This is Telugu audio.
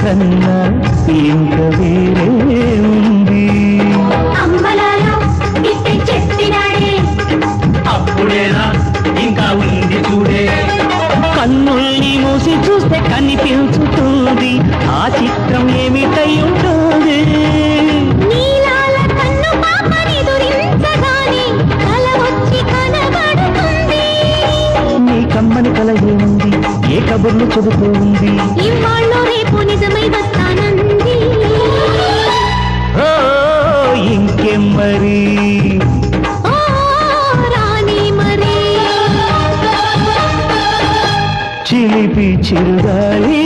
కన్నా ఇంక వేరే ఉంది. అప్పుడేనా ఇంకా ఉంది చూడే. కన్నుల్ని మూసి చూస్తే కనిపించుతుంది ఆ చిత్రం ఏమిటై ఉంటుంది. నీ కమ్మని కల ఏముంది, ఏ కబుర్లు చెబుతూ ఉంది. ఇవాళ్ళు రేపు నిజమై వస్తానంది. ఓ ఇంకేం మరి రాణి మరి చిలిపి చిరుగాలి